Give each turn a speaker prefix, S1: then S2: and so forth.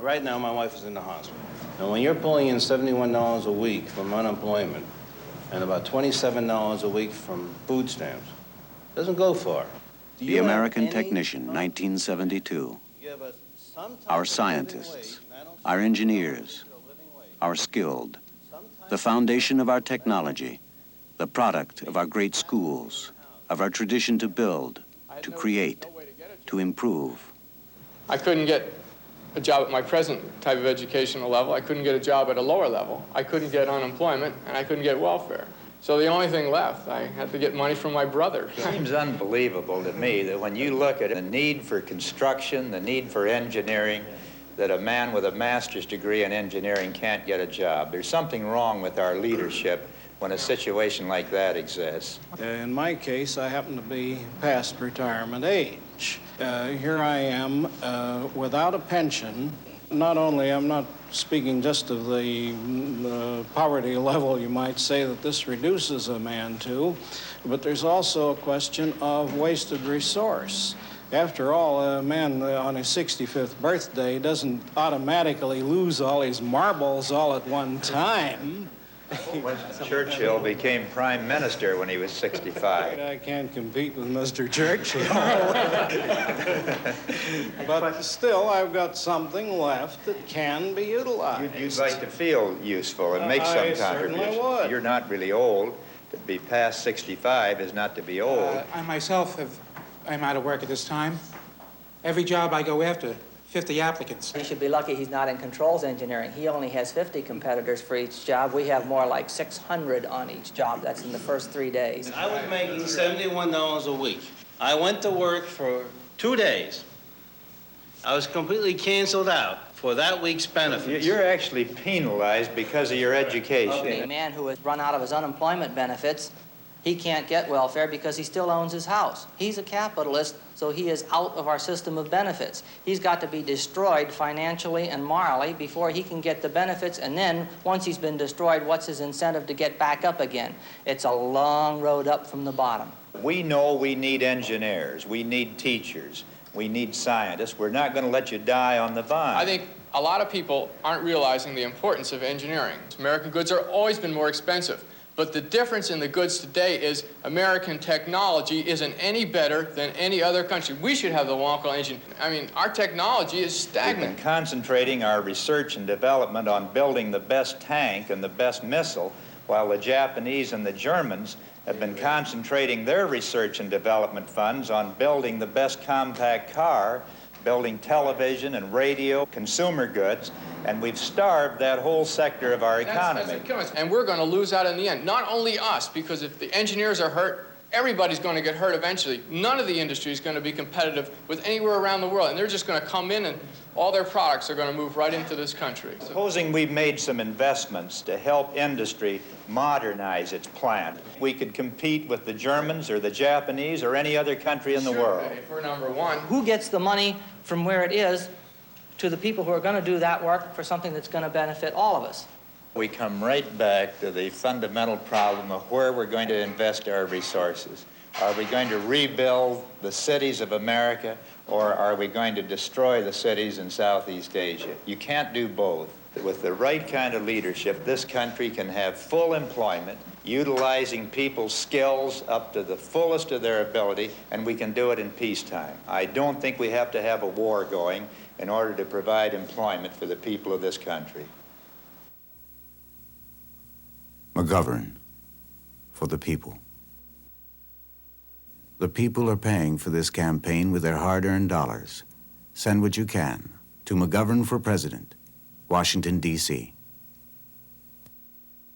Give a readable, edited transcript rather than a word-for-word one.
S1: Right now, my wife is in the hospital. And when you're pulling in $71 a week from unemployment and about $27 a week from food stamps, it doesn't go far.
S2: The American Technician, 1972. Our scientists, our engineers, our skilled, the foundation of our technology, the product of our great schools, of our tradition to build, to create, to improve.
S3: I couldn't get a job at my present type of educational level. I couldn't get a job at a lower level. I couldn't get unemployment, and I couldn't get welfare. So the only thing left, I had to get money from my brother.
S4: It seems unbelievable to me that when you look at the need for construction, the need for engineering, that a man with a master's degree in engineering can't get a job. There's something wrong with our leadership when a situation like that exists.
S5: In my case, I happen to be past retirement age. Here I am without a pension. Not only, I'm not speaking just of the poverty level you might say that this reduces a man to, but there's also a question of wasted resource. After all, a man on his 65th birthday doesn't automatically lose all his marbles all at one time.
S4: Winston Churchill became prime minister when he was 65.
S5: I can't compete with Mr. Churchill. But still, I've got something left that can be utilized.
S4: You'd like to feel useful and make some contribution.
S5: I certainly would.
S4: You're not really old. To be past 65 is not to be old.
S6: I myself I'm out of work at this time. Every job I go after, 50 applicants.
S7: He should be lucky he's not in controls engineering. He only has 50 competitors for each job. We have more like 600 on each job. That's in the first 3 days.
S1: I was making $71 a week. I went to work for 2 days. I was completely canceled out for that week's benefits.
S4: You're actually penalized because of your education.
S7: A man who has run out of his unemployment benefits, he can't get welfare because he still owns his house. He's a capitalist, so he is out of our system of benefits. He's got to be destroyed financially and morally before he can get the benefits, and then, once he's been destroyed, what's his incentive to get back up again? It's a long road up from the bottom.
S4: We know we need engineers, we need teachers, we need scientists. We're not going to let you die on the vine.
S3: I think a lot of people aren't realizing the importance of engineering. American goods have always been more expensive. But the difference in the goods today is American technology isn't any better than any other country. We should have the Wonka engine. I mean, our technology is stagnant.
S4: We've been concentrating our research and development on building the best tank and the best missile, while the Japanese and the Germans have been concentrating their research and development funds on building the best compact car, building television and radio, consumer goods, and we've starved that whole sector of our economy.
S3: And we're going to lose out in the end. Not only us, because if the engineers are hurt, everybody's going to get hurt eventually. None of the industry is going to be competitive with anywhere around the world, and they're just going to come in and all their products are going to move right into this country.
S4: Supposing we've made some investments to help industry modernize its plant, we could compete with the Germans or the Japanese or any other country in the world.
S3: If we're number one.
S7: Who gets the money from where it is to the people who are going to do that work for something that's going to benefit all of us?
S4: We come right back to the fundamental problem of where we're going to invest our resources. Are we going to rebuild the cities of America, or are we going to destroy the cities in Southeast Asia? You can't do both. With the right kind of leadership, this country can have full employment, utilizing people's skills up to the fullest of their ability, and we can do it in peacetime. I don't think we have to have a war going in order to provide employment for the people of this country.
S2: McGovern, for the people. The people are paying for this campaign with their hard-earned dollars. Send what you can to McGovern for President, Washington, D.C.